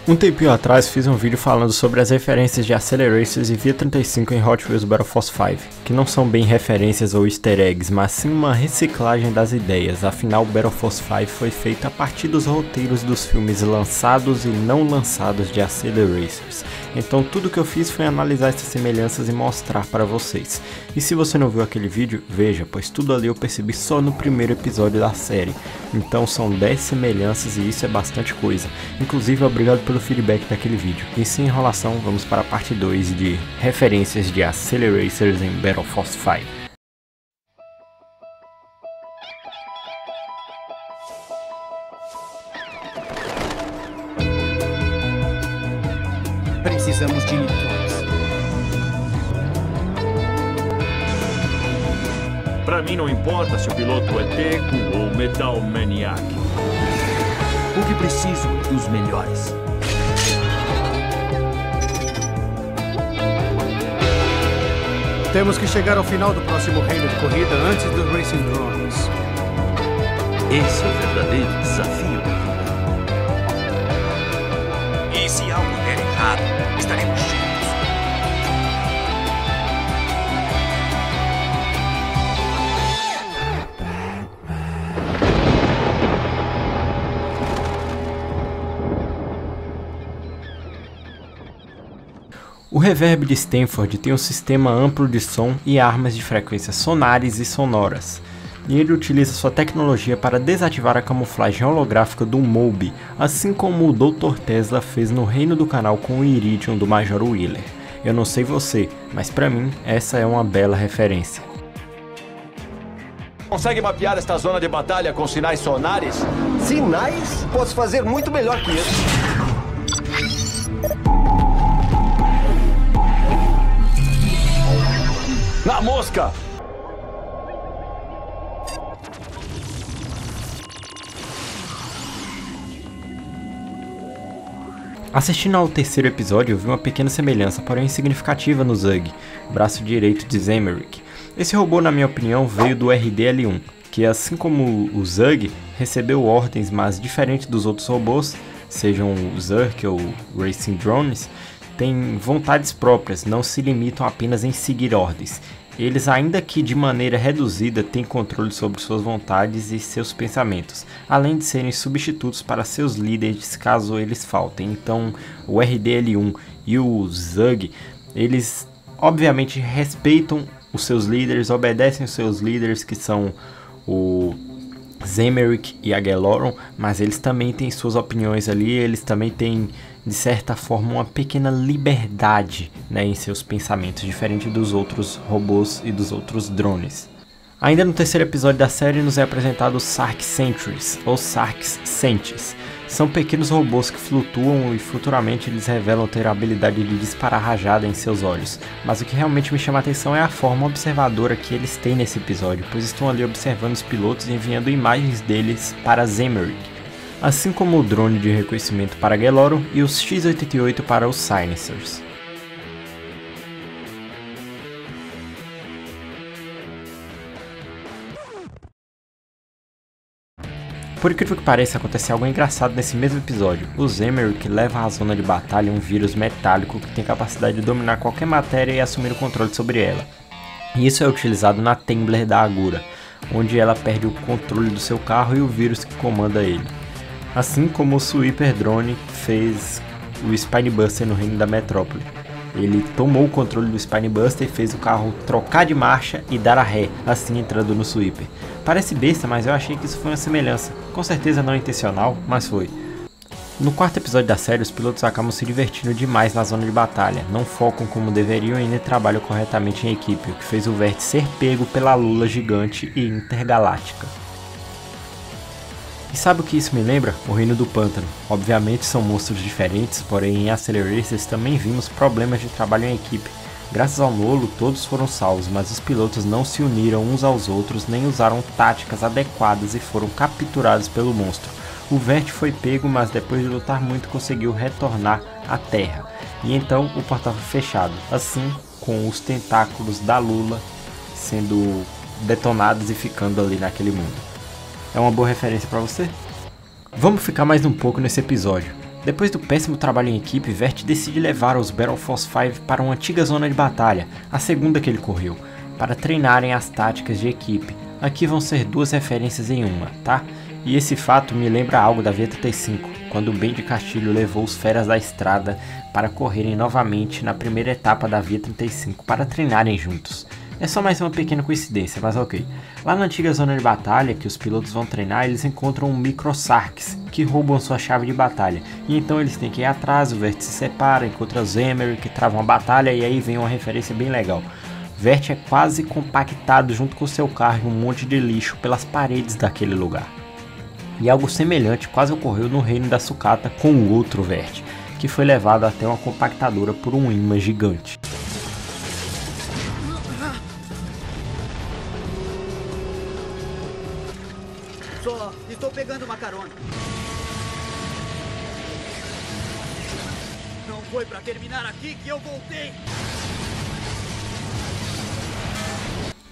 Um tempinho atrás fiz um vídeo falando sobre as referências de Acceleracers e V35 em Hot Wheels Battle Force 5, que não são bem referências ou easter eggs, mas sim uma reciclagem das ideias, afinal Battle Force 5 foi feito a partir dos roteiros dos filmes lançados e não lançados de Acceleracers. Então tudo que eu fiz foi analisar essas semelhanças e mostrar para vocês. E se você não viu aquele vídeo, veja, pois tudo ali eu percebi só no primeiro episódio da série. Então são 10 semelhanças e isso é bastante coisa. Inclusive, obrigado pelo feedback daquele vídeo. E sem enrolação, vamos para a parte 2 de referências de Acceleracers em Battle Force 5. Precisamos de nitrons. Pra mim não importa se o piloto é Teco ou Metal Maniac. O que preciso é dos melhores. Temos que chegar ao final do próximo reino de corrida antes dos Racing Drones. Esse é o verdadeiro desafio da vida. E se algo der errado, estaremos juntos. O Reverb de Stanford tem um sistema amplo de som e armas de frequências sonares e sonoras, e ele utiliza sua tecnologia para desativar a camuflagem holográfica do Moby, assim como o Dr. Tesla fez no Reino do Canal com o Iridium do Major Wheeler. Eu não sei você, mas pra mim essa é uma bela referência. Consegue mapear esta zona de batalha com sinais sonares? Sinais? Posso fazer muito melhor que isso. Na mosca! Assistindo ao terceiro episódio, eu vi uma pequena semelhança, porém significativa no Zug, braço direito de Zemerick. Esse robô, na minha opinião, veio do RDL-1, que assim como o Zug, recebeu ordens, mas diferente dos outros robôs, sejam o Zerk ou Racing Drones, têm vontades próprias, não se limitam apenas em seguir ordens. Eles, ainda que de maneira reduzida, têm controle sobre suas vontades e seus pensamentos, além de serem substitutos para seus líderes caso eles faltem. Então, o RDL-1 e o Zug, eles obviamente respeitam os seus líderes, obedecem os seus líderes, que são o Zemerick e a Galoron, mas eles também têm suas opiniões ali, eles também têm, de certa forma, uma pequena liberdade, né, em seus pensamentos, diferente dos outros robôs e dos outros drones. Ainda no terceiro episódio da série nos é apresentado os Sark Sentries, ou Sarks Sentes. São pequenos robôs que flutuam e futuramente eles revelam ter a habilidade de disparar rajada em seus olhos. Mas o que realmente me chama a atenção é a forma observadora que eles têm nesse episódio, pois estão ali observando os pilotos e enviando imagens deles para Zemerick, assim como o drone de reconhecimento para Galoron e os X-88 para os Silencers. Por incrível que pareça, acontece algo engraçado nesse mesmo episódio. O Zemerick leva à zona de batalha um vírus metálico que tem capacidade de dominar qualquer matéria e assumir o controle sobre ela. E isso é utilizado na Tembler da Agura, onde ela perde o controle do seu carro e o vírus que comanda ele. Assim como o Sweeper Drone fez o Spinebuster no Reino da Metrópole. Ele tomou o controle do Spinebuster e fez o carro trocar de marcha e dar a ré, assim entrando no Sweeper. Parece besta, mas eu achei que isso foi uma semelhança. Com certeza não intencional, mas foi. No quarto episódio da série, os pilotos acabam se divertindo demais na zona de batalha, não focam como deveriam e nem trabalham corretamente em equipe, o que fez o Vert ser pego pela Lula gigante e intergaláctica. E sabe o que isso me lembra? O Reino do Pântano. Obviamente são monstros diferentes, porém em Acceleracers também vimos problemas de trabalho em equipe. Graças ao Nolo, todos foram salvos, mas os pilotos não se uniram uns aos outros, nem usaram táticas adequadas e foram capturados pelo monstro. O Vert foi pego, mas depois de lutar muito conseguiu retornar à Terra. E então o portal foi fechado, assim com os tentáculos da Lula sendo detonados e ficando ali naquele mundo. É uma boa referência para você? Vamos ficar mais um pouco nesse episódio. Depois do péssimo trabalho em equipe, Vert decide levar os Battle Force 5 para uma antiga zona de batalha, a segunda que ele correu, para treinarem as táticas de equipe. Aqui vão ser 2 referências em uma, tá? E esse fato me lembra algo da Vietnam T5, quando o Ben de Castilho levou os feras da estrada para correrem novamente na primeira etapa da Vietnam T5 para treinarem juntos. É só mais uma pequena coincidência, mas ok. Lá na antiga zona de batalha que os pilotos vão treinar, eles encontram microsarks que roubam sua chave de batalha. E então eles têm que ir atrás, o Vert se separa, encontra os Emery que travam a batalha e aí vem uma referência bem legal. Vert é quase compactado junto com seu carro em um monte de lixo pelas paredes daquele lugar. E algo semelhante quase ocorreu no reino da sucata com o outro Vert, que foi levado até uma compactadora por um imã gigante. Só estou pegando uma carona. Não foi pra terminar aqui que eu voltei.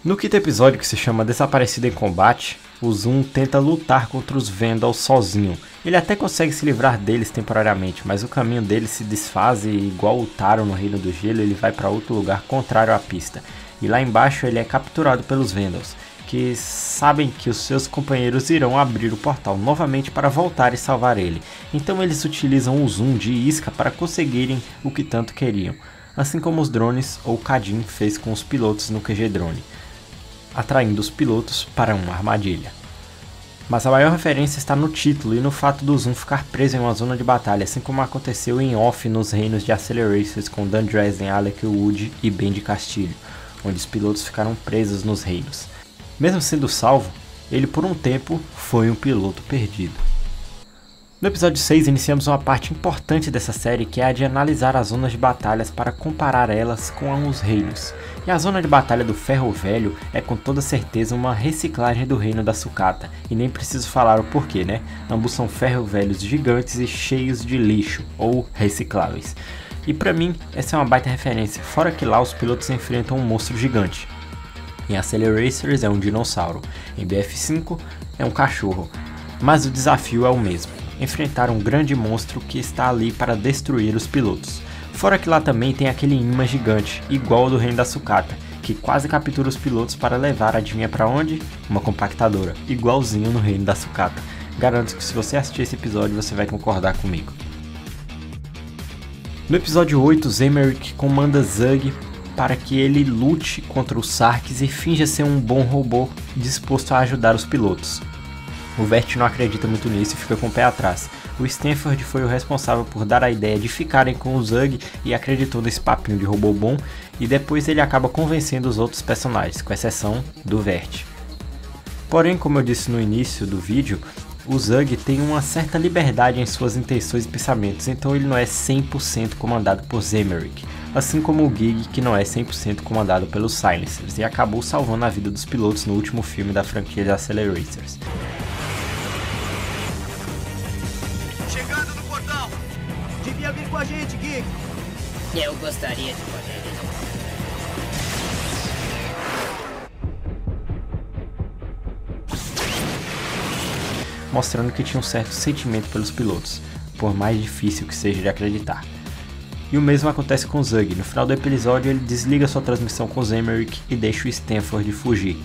No quinto episódio, que se chama Desaparecido em Combate, o Zoom tenta lutar contra os Vandals sozinho. Ele até consegue se livrar deles temporariamente, mas o caminho dele se desfaz e, igual o Taro no Reino do Gelo, ele vai para outro lugar contrário à pista. E lá embaixo ele é capturado pelos Vandals, que sabem que os seus companheiros irão abrir o portal novamente para voltar e salvar ele. Então eles utilizam o Zoom de isca para conseguirem o que tanto queriam, assim como os drones ou Kadin fez com os pilotos no QG Drone, atraindo os pilotos para uma armadilha. Mas a maior referência está no título e no fato do Zoom ficar preso em uma zona de batalha, assim como aconteceu em off nos reinos de Acceleracers com Dan Dresden, Alec Wood e Ben de Castilho, onde os pilotos ficaram presos nos reinos. Mesmo sendo salvo, ele por um tempo foi um piloto perdido. No episódio 6 iniciamos uma parte importante dessa série, que é a de analisar as zonas de batalhas para comparar elas com os reinos. E a zona de batalha do Ferro Velho é com toda certeza uma reciclagem do reino da sucata, e nem preciso falar o porquê, né? Ambos são ferro velhos gigantes e cheios de lixo, ou recicláveis. E pra mim, essa é uma baita referência, fora que lá os pilotos enfrentam um monstro gigante. Em Acceleracers é um dinossauro, em BF5 é um cachorro, mas o desafio é o mesmo: enfrentar um grande monstro que está ali para destruir os pilotos. Fora que lá também tem aquele imã gigante, igual ao do Reino da Sucata, que quase captura os pilotos para levar, adivinha para onde? Uma compactadora, igualzinho no Reino da Sucata. Garanto que se você assistir esse episódio você vai concordar comigo. No episódio 8, Zemerick comanda Zug para que ele lute contra os Sarks e finja ser um bom robô disposto a ajudar os pilotos. O Vert não acredita muito nisso e fica com o pé atrás. O Stanford foi o responsável por dar a ideia de ficarem com o Zug e acreditou nesse papinho de robô bom, e depois ele acaba convencendo os outros personagens, com exceção do Vert. Porém, como eu disse no início do vídeo, o Zug tem uma certa liberdade em suas intenções e pensamentos, então ele não é 100% comandado por Zemerick, assim como o Gig, que não é 100% comandado pelos Silencers, e acabou salvando a vida dos pilotos no último filme da franquia de Acceleracers. Chegando no portal! Devia vir com a gente, Gig! Eu gostaria de poder. Mostrando que tinha um certo sentimento pelos pilotos, por mais difícil que seja de acreditar. E o mesmo acontece com Zug. No final do episódio ele desliga sua transmissão com Zemerick e deixa o Stanford fugir.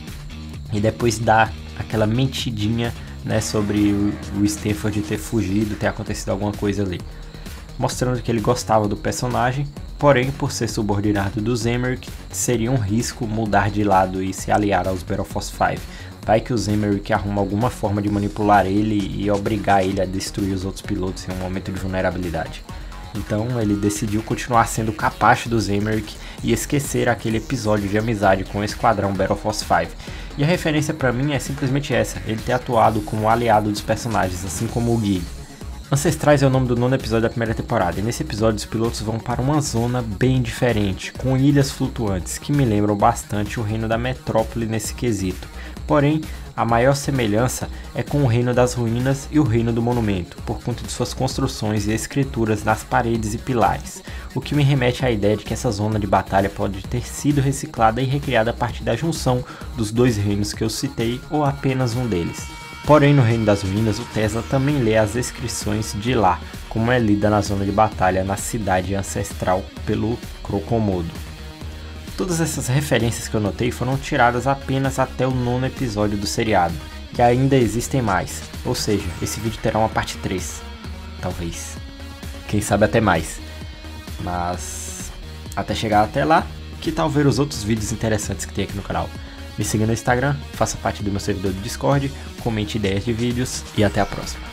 E depois dá aquela mentidinha, né, sobre o Stanford ter fugido, ter acontecido alguma coisa ali. Mostrando que ele gostava do personagem, porém por ser subordinado do Zemerick, seria um risco mudar de lado e se aliar aos Battle Force 5. Vai que o Zemerick arruma alguma forma de manipular ele e obrigar ele a destruir os outros pilotos em um momento de vulnerabilidade. Então ele decidiu continuar sendo o capacho do Zemerick e esquecer aquele episódio de amizade com o esquadrão Battle Force 5. E a referência pra mim é simplesmente essa, ele ter atuado como aliado dos personagens, assim como o Gig. Ancestrais é o nome do 9º episódio da primeira temporada, e nesse episódio os pilotos vão para uma zona bem diferente, com ilhas flutuantes, que me lembram bastante o reino da metrópole nesse quesito. Porém, a maior semelhança é com o Reino das Ruínas e o Reino do Monumento, por conta de suas construções e escrituras nas paredes e pilares, o que me remete à ideia de que essa zona de batalha pode ter sido reciclada e recriada a partir da junção dos dois reinos que eu citei ou apenas um deles. Porém, no Reino das Ruínas, o Tesla também lê as descrições de lá, como é lida na zona de batalha na cidade ancestral pelo Crocomodo. Todas essas referências que eu notei foram tiradas apenas até o 9º episódio do seriado, e ainda existem mais, ou seja, esse vídeo terá uma parte 3, talvez, quem sabe até mais, mas até chegar até lá, que tal ver os outros vídeos interessantes que tem aqui no canal. Me siga no Instagram, faça parte do meu servidor do Discord, comente ideias de vídeos e até a próxima.